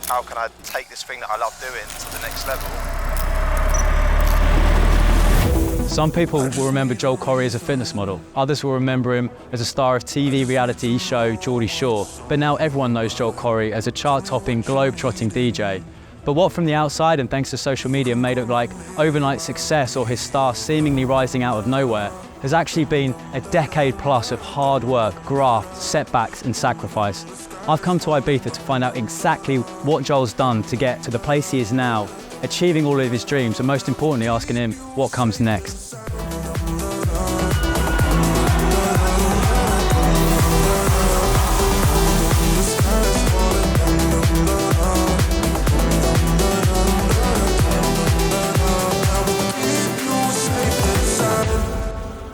how can I take this thing that I love doing to the next level? Some people will remember Joel Corry as a fitness model. Others will remember him as a star of TV reality show Geordie Shore. But now everyone knows Joel Corry as a chart-topping, globe-trotting DJ. But what from the outside and thanks to social media may look like overnight success or his star seemingly rising out of nowhere has actually been a decade plus of hard work, graft, setbacks and sacrifice. I've come to Ibiza to find out exactly what Joel's done to get to the place he is now, achieving all of his dreams and most importantly asking him what comes next.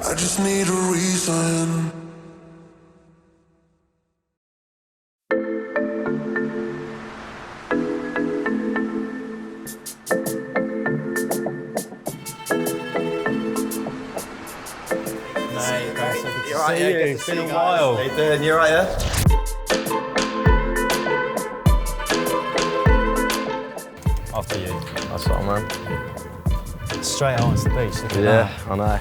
I just need a reason. You're right, yeah, it's been a while. How you doing? You right, yeah? After you. That's what, man. Straight out onto the beach. Look at Yeah, that. I know.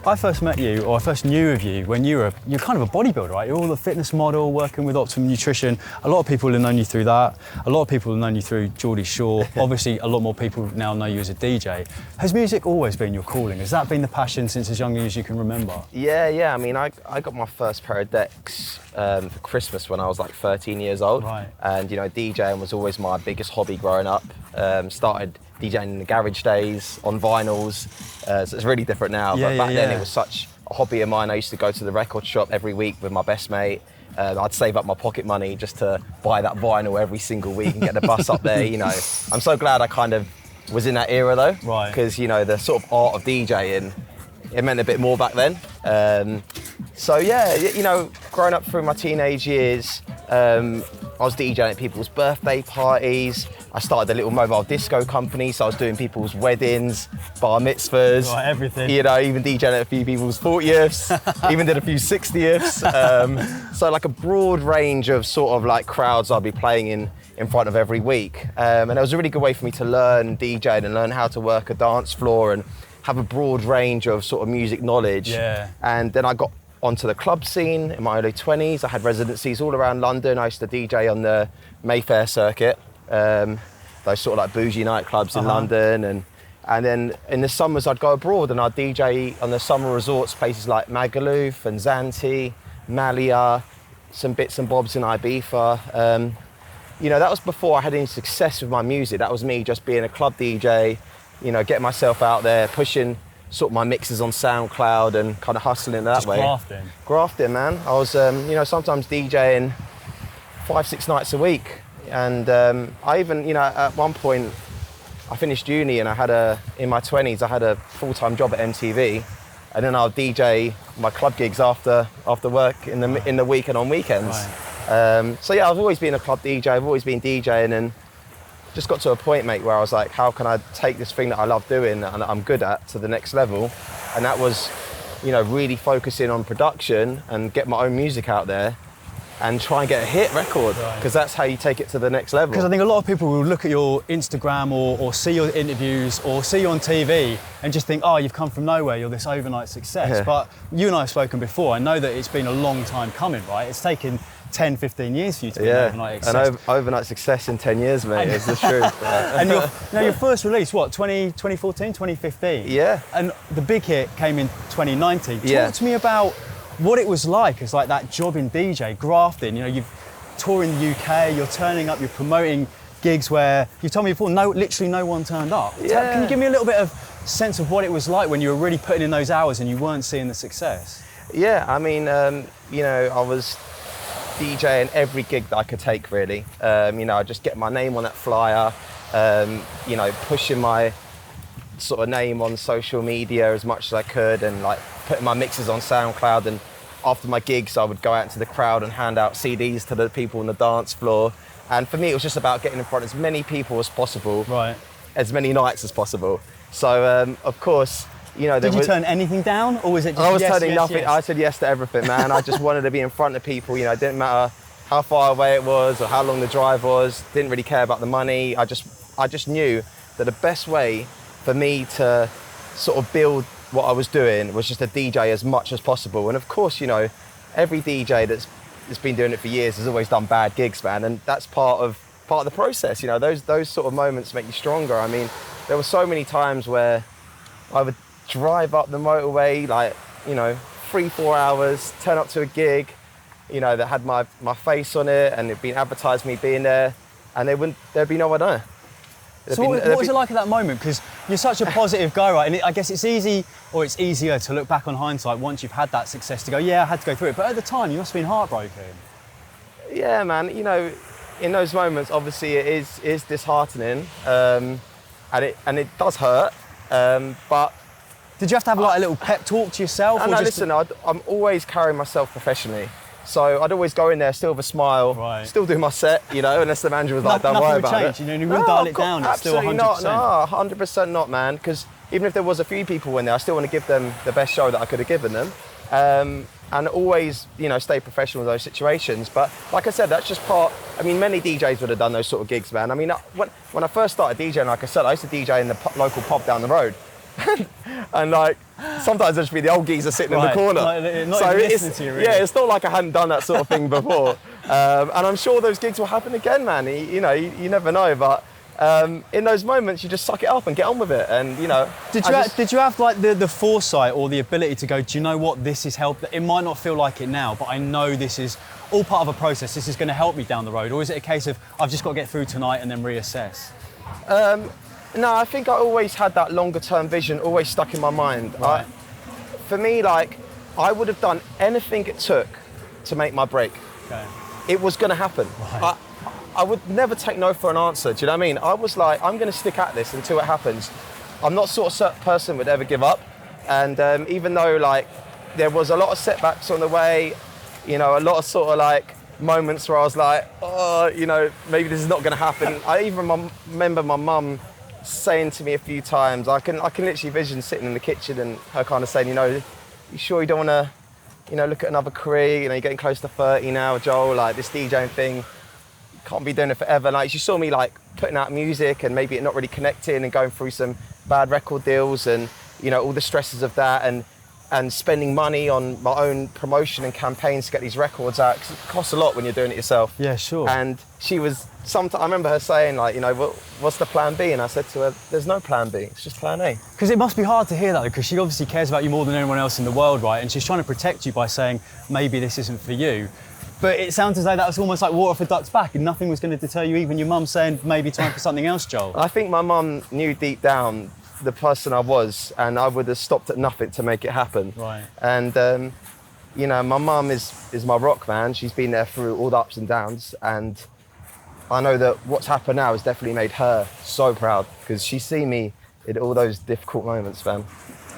I first met you, or I first knew of you when you're kind of a bodybuilder, right? You're all a fitness model, working with Optimum Nutrition. A lot of people have known you through that. A lot of people have known you through Geordie Shore. Obviously, a lot more people now know you as a DJ. Has music always been your calling? Has that been the passion since as young as you can remember? Yeah. I mean, I got my first pair of decks for Christmas when I was like 13 years old. Right. And, you know, DJing was always my biggest hobby growing up. Started DJing in the garage days on vinyls. So it's really different now. But back then it was such a hobby of mine. I used to go to the record shop every week with my best mate. I'd save up my pocket money just to buy that vinyl every single week and get the bus up there, you know. I'm so glad I kind of was in that era though. Right. Because, you know, the sort of art of DJing, it meant a bit more back then. So yeah, you know, growing up through my teenage years, I was DJing at people's birthday parties. I started a little mobile disco company, so I was doing people's weddings, bar mitzvahs. Right, everything. You know, even DJing at a few people's 40ths, even did a few 60ths. So like a broad range of sort of like crowds I'll be playing in front of every week. And it was a really good way for me to learn DJing and learn how to work a dance floor and have a broad range of sort of music knowledge. Yeah. And then I got onto the club scene in my early 20s. I had residencies all around London. I used to DJ on the Mayfair circuit, those sort of like bougie nightclubs in London. And then in the summers I'd go abroad and I'd DJ on the summer resorts, places like Magaluf and Zante, Malia, some bits and bobs in Ibiza. You know, that was before I had any success with my music. That was me just being a club DJ, you know, getting myself out there, pushing sort of my mixes on SoundCloud and kind of hustling that way. Grafting, man. I was, you know, sometimes DJing 5-6 nights a week. And I even, you know, at one point, I finished uni and in my 20s, I had a full-time job at MTV. And then I'll DJ my club gigs after work in the week and on weekends. Right. So yeah, I've always been a club DJ, I've always been DJing, and just got to a point, mate, where I was like, how can I take this thing that I love doing and that I'm good at to the next level? And that was, you know, really focusing on production and get my own music out there and try and get a hit record, because that's how you take it to the next level. Because I think a lot of people will look at your Instagram or see your interviews or see you on TV and just think, oh, you've come from nowhere, you're this overnight success. Yeah. But you and I have spoken before. I know that it's been a long time coming, right? It's taken 10, 15 years for you to be an overnight success. An overnight success in 10 years, mate, is the truth. And your first release, what, 2014, 2015? Yeah. And the big hit came in 2019. Yeah. Talk to me about what it was like as like that job in DJ, grafting. You know, you've toured in the UK, you're turning up, you're promoting gigs where you told me before, literally no one turned up. Yeah. Can you give me a little bit of sense of what it was like when you were really putting in those hours and you weren't seeing the success? Yeah, I mean, you know, I was DJing every gig that I could take, really. You know, I just get my name on that flyer, you know, pushing my sort of name on social media as much as I could, and like putting my mixes on SoundCloud. And after my gigs, I would go out into the crowd and hand out CDs to the people on the dance floor. And for me, it was just about getting in front of as many people as possible, right? As many nights as possible. So, of course, you know, did you turn anything down, or was it just I was yes, turning yes, nothing. yes? I said yes to everything, man. I just wanted to be in front of people. You know, it didn't matter how far away it was or how long the drive was. Didn't really care about the money. I just knew that the best way for me to sort of build what I was doing was just to DJ as much as possible. And of course, you know, every DJ that's been doing it for years has always done bad gigs, man, and that's part of the process. You know, those sort of moments make you stronger. I mean, there were so many times where I would drive up the motorway, like, you know, 3-4 hours, turn up to a gig, you know, that had my face on it and it'd been advertised me being there, and there'd be no one there. So what was it like at that moment? Because you're such a positive guy, right? And I guess it's easy, or it's easier to look back on hindsight once you've had that success to go, yeah, I had to go through it. But at the time, you must have been heartbroken. Yeah, man. You know, in those moments, obviously, it is disheartening, and it does hurt. But did you have to have like a little pep talk to yourself? No, listen, I'm always carrying myself professionally. So I'd always go in there still with a smile, right, still do my set, you know, unless the manager was like, don't worry about change, it. You know, you will dial it down, it's still 100%. Not, no, 100% not, man, because even if there was a few people in there, I still want to give them the best show that I could have given them. And always, you know, stay professional in those situations. But like I said, that's just part, I mean, many DJs would have done those sort of gigs, man. I mean, when I first started DJing, like I said, I used to DJ in the local pub down the road. And like, sometimes there'd just be the old geezer sitting in the corner. Like, not so even listening to you, really. Yeah, it's not like I hadn't done that sort of thing before. And I'm sure those gigs will happen again, man. You know, you never know, but in those moments, you just suck it up and get on with it. And, you know. Did you have like the foresight or the ability to go, do you know what, this is help? It might not feel like it now, but I know this is all part of a process. This is going to help me down the road. Or is it a case of, I've just got to get through tonight and then reassess? No, I think I always had that longer term vision always stuck in my mind. Right. For me, like, I would have done anything it took to make my break. Okay. It was going to happen. Right. I would never take no for an answer, do you know what I mean? I was like, I'm going to stick at this until it happens. I'm not sort of person would ever give up. And even though, like, there was a lot of setbacks on the way, you know, a lot of sort of like moments where I was like, oh, you know, maybe this is not going to happen. I even remember my mum saying to me a few times, I can literally vision sitting in the kitchen and her kind of saying, you know, you sure you don't want to, you know, look at another career, you know, you're getting close to 30 now, Joel, like this DJing thing, you can't be doing it forever. Like, she saw me like putting out music and maybe it not really connecting and going through some bad record deals and, you know, all the stresses of that and spending money on my own promotion and campaigns to get these records out, because it costs a lot when you're doing it yourself. Yeah, sure. And she was, I remember her saying, like, you know, what's the plan B? And I said to her, there's no plan B, it's just plan A. Because it must be hard to hear that, because she obviously cares about you more than anyone else in the world, right? And she's trying to protect you by saying, maybe this isn't for you. But it sounds as though that was almost like water off a duck's back and nothing was going to deter you, even your mum saying, maybe time for something else, Joel. I think my mum knew deep down the person I was, and I would have stopped at nothing to make it happen. Right. And, you know, my mum is my rock, man. She's been there through all the ups and downs, and I know that what's happened now has definitely made her so proud, because she's seen me in all those difficult moments, man.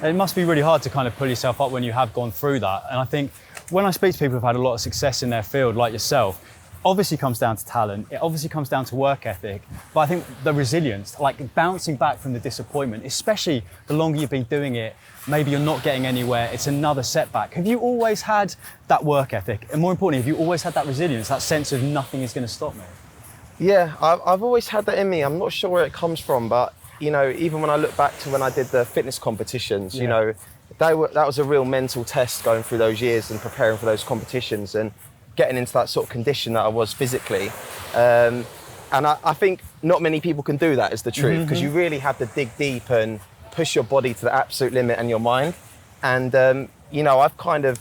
It must be really hard to kind of pull yourself up when you have gone through that. And I think when I speak to people who've had a lot of success in their field, like yourself, obviously comes down to talent, it obviously comes down to work ethic, but I think the resilience, like bouncing back from the disappointment, especially the longer you've been doing it, maybe you're not getting anywhere, it's another setback. Have you always had that work ethic? And more importantly, have you always had that resilience, that sense of nothing is going to stop me? Yeah, I've always had that in me. I'm not sure where it comes from, but, you know, even when I look back to when I did the fitness competitions, you know, that was a real mental test going through those years and preparing for those competitions and getting into that sort of condition that I was physically. And I think not many people can do that, is the truth, because you really have to dig deep and push your body to the absolute limit and your mind. And, you know, I've kind of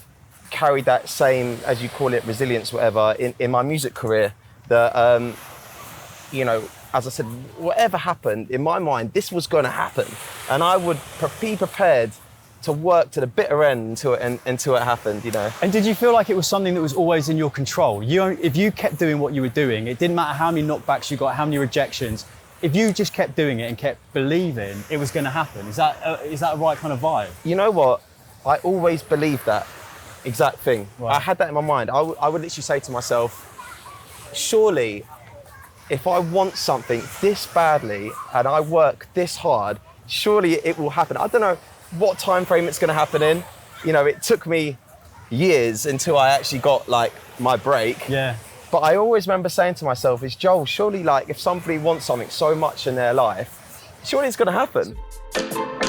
carried that same, as you call it, resilience, whatever, in my music career. That, you know, as I said, whatever happened, in my mind, this was going to happen. And I would be prepared to work to the bitter end until it happened, you know. And did you feel like it was something that was always in your control? If you kept doing what you were doing, it didn't matter how many knockbacks you got, how many rejections, if you just kept doing it and kept believing, it was going to happen. Is that a right kind of vibe? You know what? I always believed that exact thing. Right. I had that in my mind. I would literally say to myself, surely, if I want something this badly and I work this hard, surely it will happen. I don't know what time frame it's going to happen in. You know, it took me years until I actually got like my break. Yeah. But I always remember saying to myself, is Joel, surely like if somebody wants something so much in their life, surely it's going to happen.